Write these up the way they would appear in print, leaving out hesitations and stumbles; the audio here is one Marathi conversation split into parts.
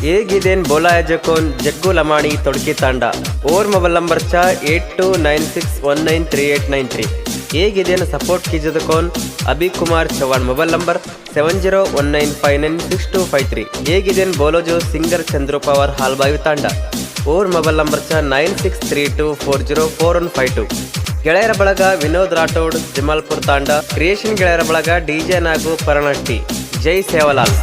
ಹೇಗಿದೇನ್ ಬೋಲಾಯಜಕೋನ್ ಜಗ್ಗು ಲಮಾಣಿ ತೊಡಕಿ ತಾಂಡ ಓರ್ ಮೊಬೈಲ್ ನಂಬರ್ चा 8296193893 ಹೇಗಿದೇನ್ ಸಪೋರ್ಟ್ कीजिए अभी कुमार चौहान मोबाइल नंबर 7019596253 ಹೇಗಿದೇನ್ बोलो जो सिंगर चंद्रू पवार हालबावी तांडा और मोबाइल नंबर चा 9632404152 ಗೆಳೆಯರ ಬಳಗ ವಿನೋದ್ ರಾಠೋಡ್ ಜಮಾಲ್ಪುರ್ ತಾಂಡ ಕ್ರಿಯೇಷನ್ ಗೆಳೆಯರ ಬಳಗ ಡಿಜೆ ನಾಗು ಪರಣಟ್ಟಿ ಜೈ ಸೇವಲಾಲ್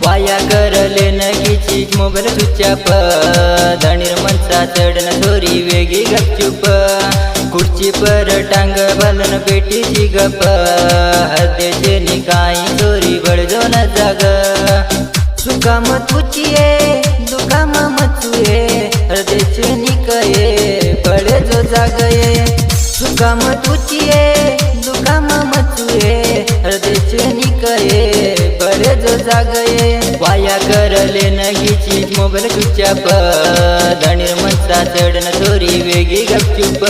वाया करले नगी चीज मोबाईल चुच्चाप धणीर मनसा चढन थोरी वेगी गपचूप खुर्ची पर टांग बालन पेटीची गप हद्देचे निकाई चोरी बळजो न जाग सुकाम तुचिये दुकाम मचुये हद्देचे निकये बळजो जागये सुकाम तुचिये दुकाम मचुये हद्देचे निकये बळजो जागये वाया करले नगी चीज मोबाईल चुच्चाप धणीर मनसा चढन थोरी वेगी गपचूप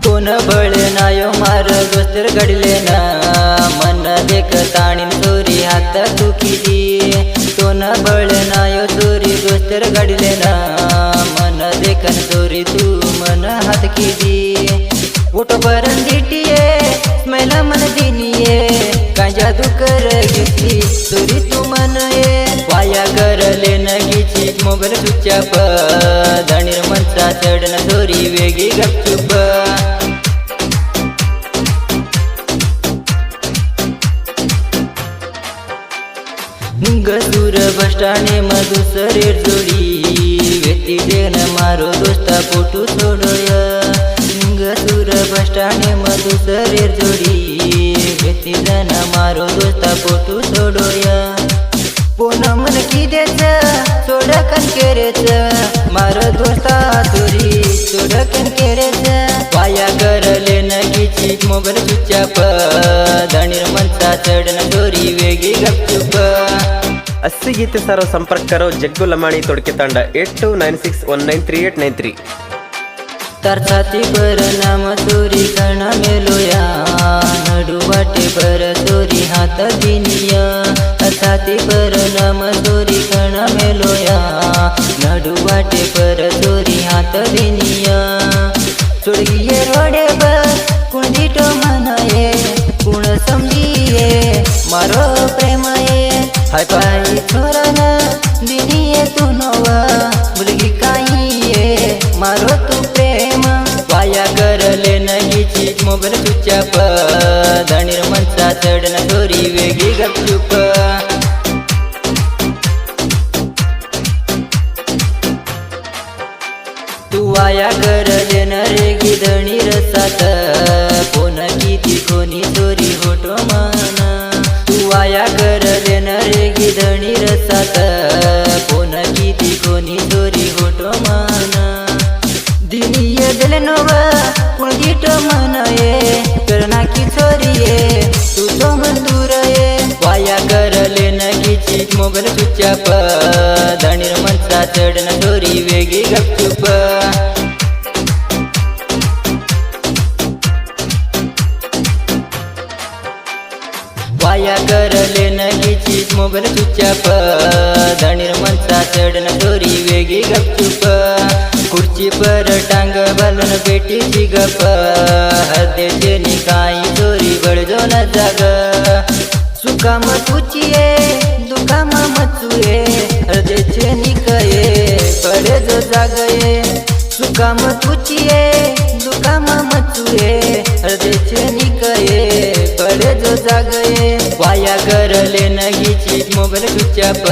कोण बळे नायो मार दोस्तर घडले ना मन देख ताणीन चोरी हात तुकीदी कोण बळे नायो चोरी दोस्तर घडले ना मन देखन चोरी तू मन हात कीदी फोटो बरन दिटिये स्माइल मन दिनिये काय जादू कर घेतली चोरी तू मन ये वाया करले नगी चीज मोबाईल चुच्चाप धणीर मनसा चढन चोरी वेगी गपचूप गसूर बसस्टाने मधुसरेर जोडी व्यक्ती देन मारो दोस्ता फोटो सोडोय गसूर बसस्टाने मधुसरेर जोडी व्यक्ती देन मारो दोस्ता फोटो सोडोय पोन मन किदेच सोडकन केरेच मारो दोस्ता चोरी सोडकन केरेच वाया करले नगी चीज मोबाईल चुच्चाप धणीर मनसा चढन चोरी वेगी गपचूप अस्सी गीते सारो संपर्क करो जग्गू लमाणी तोड़के तांडा 8296193893 तर छाती पर नाम चोरी कण मेलोया नडू वाटे पर चोरी हात दिनिया छाती पर नाम चोरी कण मेलोया नडू वाटे पर चोरी हात दिनिया चोडगिये रोडे बर कुण दिटो मनाये कुण समजिये मारो प्रेमये हाय पाई छोराना दिनिये तू नवा मुलगी काईये मारो तू प्रेम वाया करले नगी चीज मोबाईल चुच्चाप धणीर मनसा चढन चोरी वेगी गपचूप तू वाया करले न रेगी धणीर सात कोण किती कोणी चोरी होटो माना तू वाया करले न रेगी धणीर सात कोण किती कोणी चोरी होटो माना दिनिये दिल नोवा कोण गिटो मनाये करना की चोरीये तू तो मंदूर ये वाया करले नगी चीज मोबाईल चुच्चाप धणीर मनसा चढन चोरी वेगी गपचूप वाया करले नगी चीज मोबाईल चुच्चाप धणीर मनसा चढन चोरी वेगी गपचूप खुर्ची पर टांग बालन पेटीची गप हद्देचे निकाई चोरी बळजो न जाग सुकाम तुचिये दुकाम मचुये हद्देचे निकये बळजो जागये सुकाम तुचिये दुकाम मचुये हद्देचे निकये बळजो जागये वाया करले नगी चीज मोबाईल चुच्चाप